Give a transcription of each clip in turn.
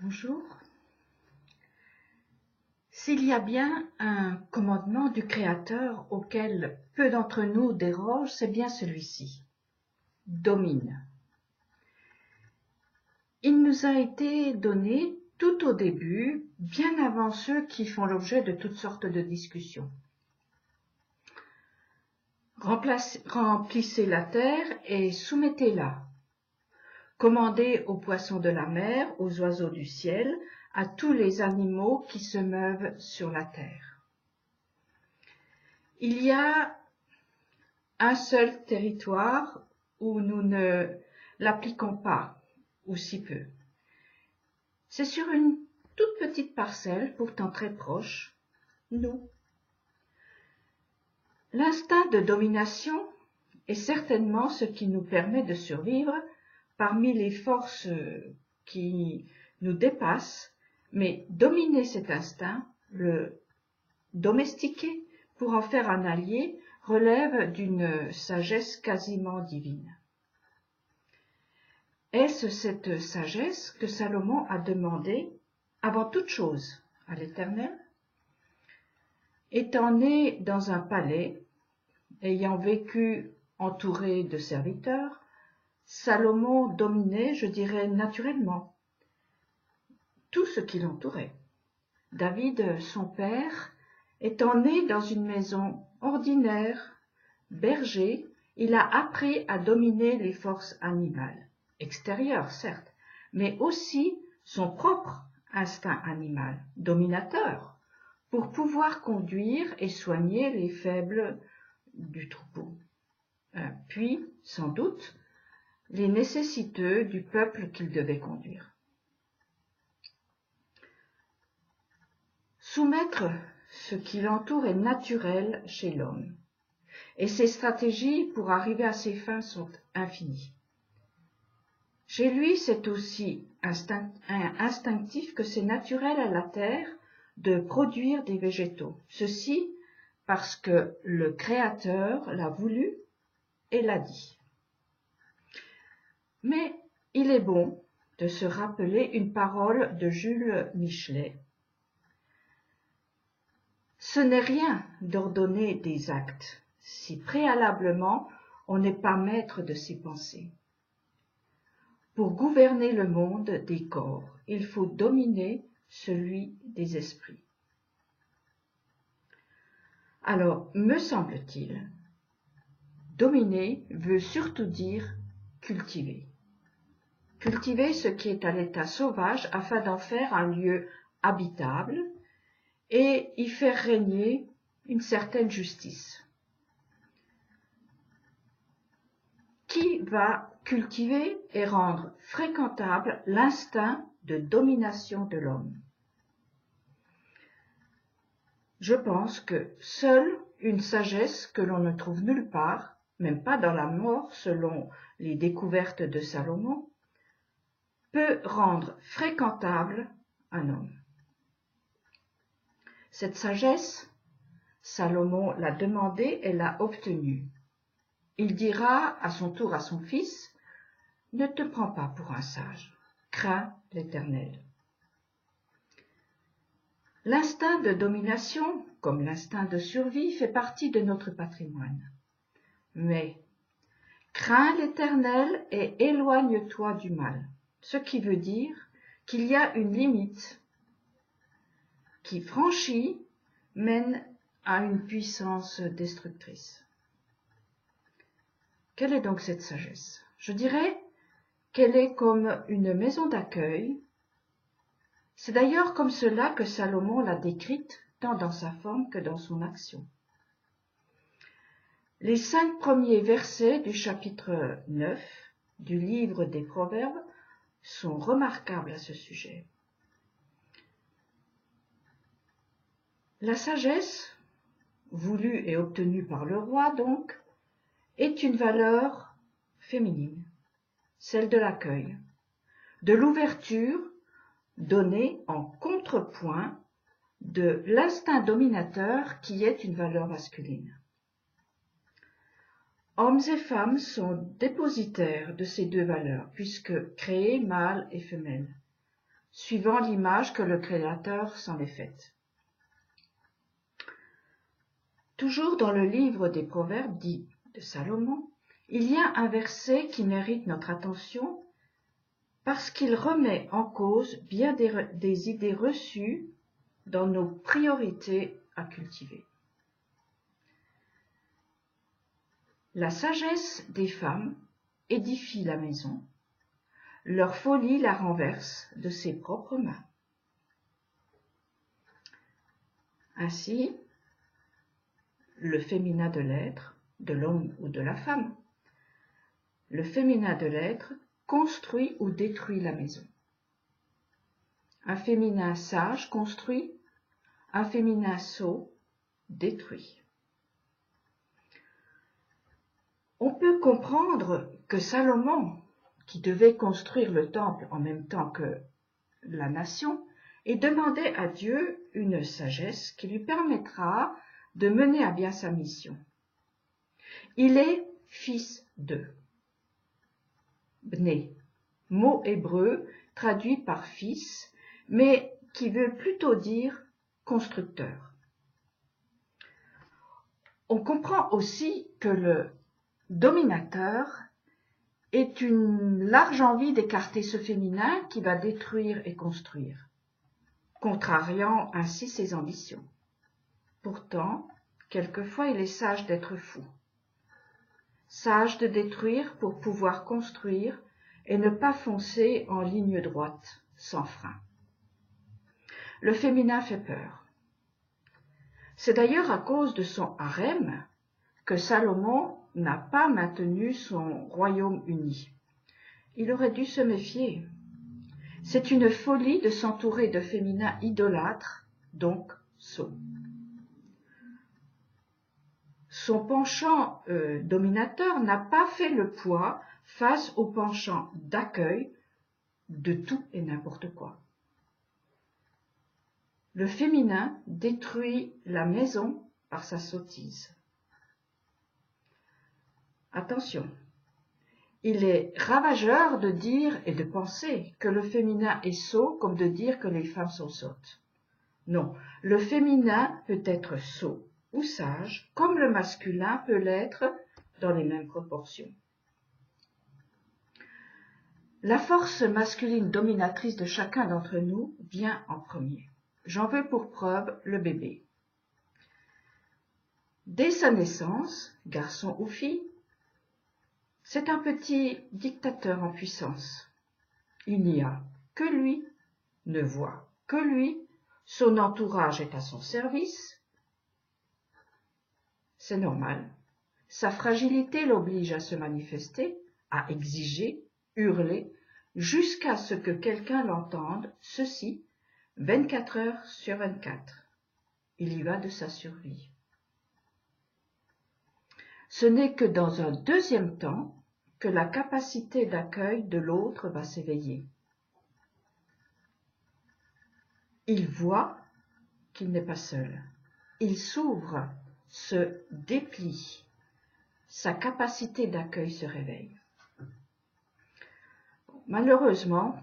Bonjour. S'il y a bien un commandement du Créateur auquel peu d'entre nous dérogent, c'est bien celui-ci. Domine. Il nous a été donné tout au début, bien avant ceux qui font l'objet de toutes sortes de discussions. Remplissez la terre et soumettez-la. Commandez aux poissons de la mer, aux oiseaux du ciel, à tous les animaux qui se meuvent sur la terre. Il y a un seul territoire où nous ne l'appliquons pas, ou si peu. C'est sur une toute petite parcelle, pourtant très proche, nous. L'instinct de domination est certainement ce qui nous permet de survivre parmi les forces qui nous dépassent, mais dominer cet instinct, le domestiquer pour en faire un allié, relève d'une sagesse quasiment divine. Est-ce cette sagesse que Salomon a demandé avant toute chose à l'Éternel? Étant né dans un palais, ayant vécu entouré de serviteurs, Salomon dominait, je dirais naturellement, tout ce qui l'entourait. David, son père, étant né dans une maison ordinaire, berger, il a appris à dominer les forces animales, extérieures certes, mais aussi son propre instinct animal, dominateur, pour pouvoir conduire et soigner les faibles du troupeau. Puis, sans doute, les nécessiteux du peuple qu'il devait conduire. Soumettre ce qui l'entoure est naturel chez l'homme, et ses stratégies pour arriver à ses fins sont infinies. Chez lui, c'est aussi instinctif que c'est naturel à la terre de produire des végétaux. Ceci parce que le Créateur l'a voulu et l'a dit. Mais il est bon de se rappeler une parole de Jules Michelet. Ce n'est rien d'ordonner des actes, si préalablement on n'est pas maître de ses pensées. Pour gouverner le monde des corps, il faut dominer celui des esprits. Alors, me semble-t-il, dominer veut surtout dire cultiver. Cultiver ce qui est à l'état sauvage afin d'en faire un lieu habitable et y faire régner une certaine justice. Qui va cultiver et rendre fréquentable l'instinct de domination de l'homme? Je pense que seule une sagesse que l'on ne trouve nulle part, même pas dans la mort selon les découvertes de Salomon, peut rendre fréquentable un homme. Cette sagesse, Salomon l'a demandée et l'a obtenue. Il dira à son tour à son fils, « Ne te prends pas pour un sage, crains l'Éternel. » L'instinct de domination, comme l'instinct de survie, fait partie de notre patrimoine. Mais crains l'Éternel et éloigne-toi du mal, ce qui veut dire qu'il y a une limite qui franchie mène à une puissance destructrice. Quelle est donc cette sagesse? Je dirais qu'elle est comme une maison d'accueil. C'est d'ailleurs comme cela que Salomon l'a décrite, tant dans sa forme que dans son action. Les 5 premiers versets du chapitre 9 du livre des Proverbes sont remarquables à ce sujet. La sagesse, voulue et obtenue par le roi donc, est une valeur féminine, celle de l'accueil, de l'ouverture donnée en contrepoint de l'instinct dominateur qui est une valeur masculine. Hommes et femmes sont dépositaires de ces deux valeurs, puisque créés mâle et femelle. suivant l'image que le Créateur s'en est faite. Toujours dans le livre des Proverbes dit de Salomon, il y a un verset qui mérite notre attention parce qu'il remet en cause bien des idées reçues dans nos priorités à cultiver. La sagesse des femmes édifie la maison, leur folie la renverse de ses propres mains. Ainsi, le féminin de l'être, de l'homme ou de la femme, le féminin de l'être construit ou détruit la maison. Un féminin sage construit, un féminin sot détruit. On peut comprendre que Salomon, qui devait construire le temple en même temps que la nation, ait demandé à Dieu une sagesse qui lui permettra de mener à bien sa mission. Il est fils de Bné, mot hébreu traduit par fils, mais qui veut plutôt dire constructeur. On comprend aussi que le dominateur est une large envie d'écarter ce féminin qui va détruire et construire, contrariant ainsi ses ambitions. Pourtant, quelquefois il est sage d'être fou, sage de détruire pour pouvoir construire et ne pas foncer en ligne droite, sans frein. Le féminin fait peur. C'est d'ailleurs à cause de son harem que Salomon n'a pas maintenu son royaume uni. Il aurait dû se méfier. C'est une folie de s'entourer de féminins idolâtres, donc sots. Son penchant dominateur n'a pas fait le poids face au penchant d'accueil de tout et n'importe quoi. Le féminin détruit la maison par sa sottise. Attention, il est ravageur de dire et de penser que le féminin est sot comme de dire que les femmes sont sottes. Non, le féminin peut être sot ou sage comme le masculin peut l'être dans les mêmes proportions. La force masculine dominatrice de chacun d'entre nous vient en premier. J'en veux pour preuve le bébé. Dès sa naissance, garçon ou fille, c'est un petit dictateur en puissance. Il n'y a que lui, ne voit que lui, son entourage est à son service. C'est normal. Sa fragilité l'oblige à se manifester, à exiger, hurler, jusqu'à ce que quelqu'un l'entende, ceci, 24 heures sur 24. Il y va de sa survie. Ce n'est que dans un deuxième temps que la capacité d'accueil de l'autre va s'éveiller. Il voit qu'il n'est pas seul. Il s'ouvre, se déplie. Sa capacité d'accueil se réveille. Malheureusement,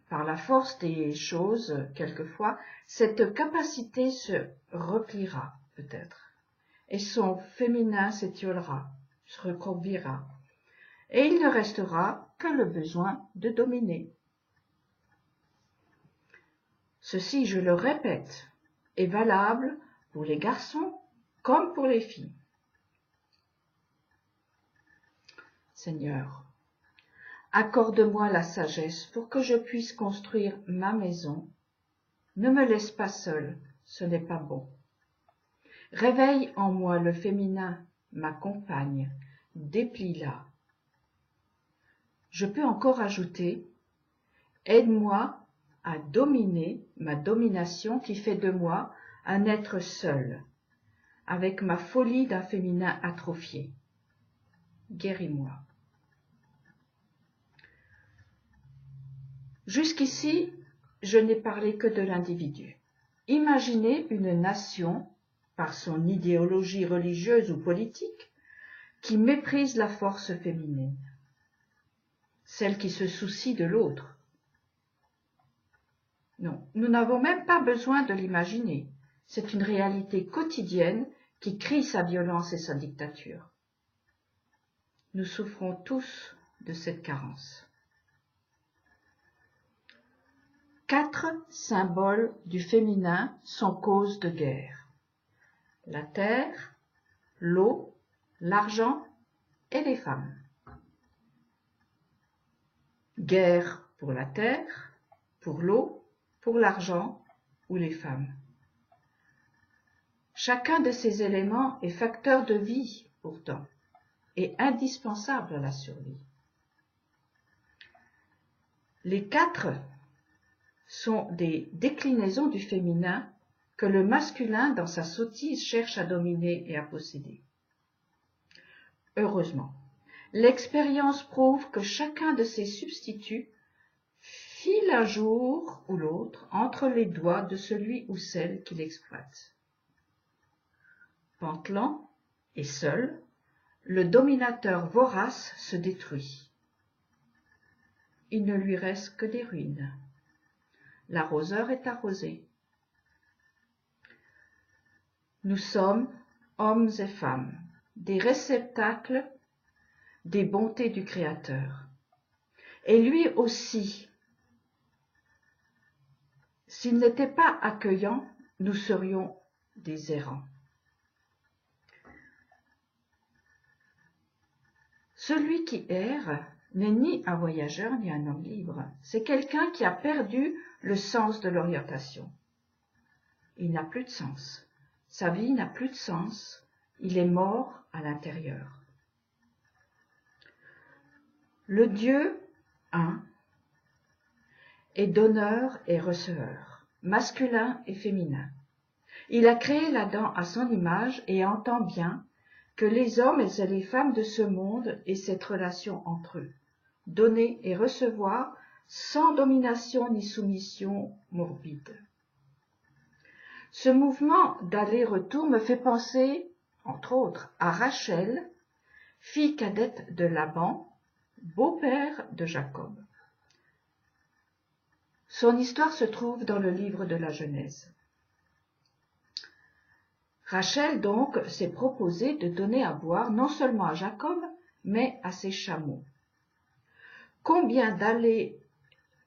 par la force des choses, quelquefois, cette capacité se repliera peut-être, et son féminin s'étiolera, se recroquevillera, et il ne restera que le besoin de dominer. Ceci, je le répète, est valable pour les garçons comme pour les filles. Seigneur, accorde-moi la sagesse pour que je puisse construire ma maison. Ne me laisse pas seule, ce n'est pas bon. Réveille en moi le féminin, ma compagne, déplie-la. Je peux encore ajouter, aide-moi à dominer ma domination qui fait de moi un être seul, avec ma folie d'un féminin atrophié. Guéris-moi. Jusqu'ici, je n'ai parlé que de l'individu. Imaginez une nation, par son idéologie religieuse ou politique, qui méprise la force féminine, celle qui se soucie de l'autre. Non, nous n'avons même pas besoin de l'imaginer. C'est une réalité quotidienne qui crie sa violence et sa dictature. Nous souffrons tous de cette carence. 4 symboles du féminin sont cause de guerre. La terre, l'eau, l'argent et les femmes. Guerre pour la terre, pour l'eau, pour l'argent ou les femmes. Chacun de ces éléments est facteur de vie pourtant et indispensable à la survie. Les 4 sont des déclinaisons du féminin que le masculin, dans sa sottise, cherche à dominer et à posséder. Heureusement, l'expérience prouve que chacun de ces substituts file un jour ou l'autre entre les doigts de celui ou celle qui l'exploite. Pantelant et seul, le dominateur vorace se détruit. Il ne lui reste que des ruines. L'arroseur est arrosé. Nous sommes, hommes et femmes, des réceptacles des bontés du Créateur. Et lui aussi, s'il n'était pas accueillant, nous serions des errants. Celui qui erre n'est ni un voyageur ni un homme libre. C'est quelqu'un qui a perdu le sens de l'orientation. Il n'a plus de sens. Sa vie n'a plus de sens. Il est mort à l'intérieur. Le Dieu un est donneur et receveur, masculin et féminin. Il a créé l'Adam à son image et entend bien que les hommes et les femmes de ce monde aient cette relation entre eux, donner et recevoir sans domination ni soumission morbide. Ce mouvement d'aller-retour me fait penser, entre autres, à Rachel, fille cadette de Laban, beau-père de Jacob. Son histoire se trouve dans le livre de la Genèse. Rachel donc s'est proposé de donner à boire non seulement à Jacob, mais à ses chameaux. Combien d'allers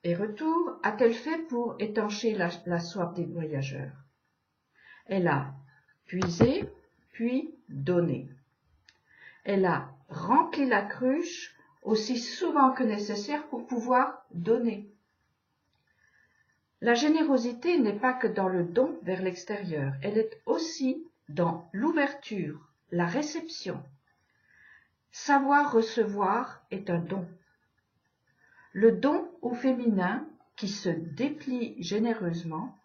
et retours a-t-elle fait pour étancher la soif des voyageurs? Elle a puisé, puis donné. Elle a rempli la cruche aussi souvent que nécessaire pour pouvoir donner. La générosité n'est pas que dans le don vers l'extérieur, elle est aussi dans l'ouverture, la réception. Savoir recevoir est un don. Le don au féminin qui se déplie généreusement.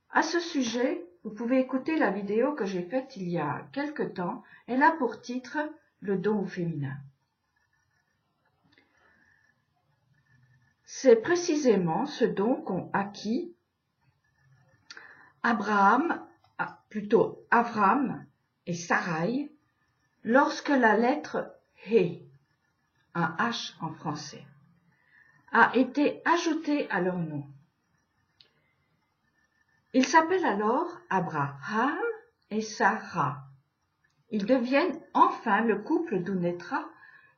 À ce sujet, vous pouvez écouter la vidéo que j'ai faite il y a quelque temps. Elle a pour titre « Le don au féminin ». C'est précisément ce don qu'ont acquis Avram et Sarai lorsque la lettre He, un H en français, a été ajoutée à leur nom. Ils s'appellent alors Abraham et Sarah. Ils deviennent enfin le couple d'où naîtra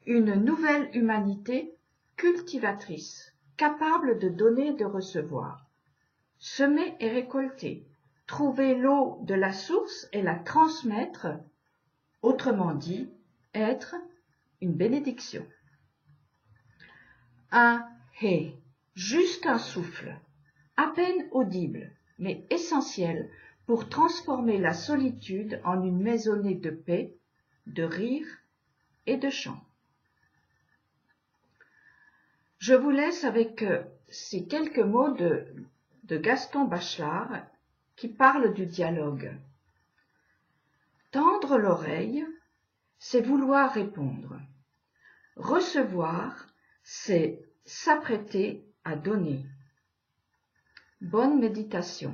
une nouvelle humanité cultivatrice, capable de donner et de recevoir, semer et récolter, trouver l'eau de la source et la transmettre, autrement dit, être une bénédiction. Un He, juste un souffle, à peine audible, mais essentiel pour transformer la solitude en une maisonnée de paix, de rire et de chant. Je vous laisse avec ces quelques mots de Gaston Bachelard qui parle du dialogue. Tendre l'oreille, c'est vouloir répondre. Recevoir, c'est s'apprêter à donner. Bonne méditation.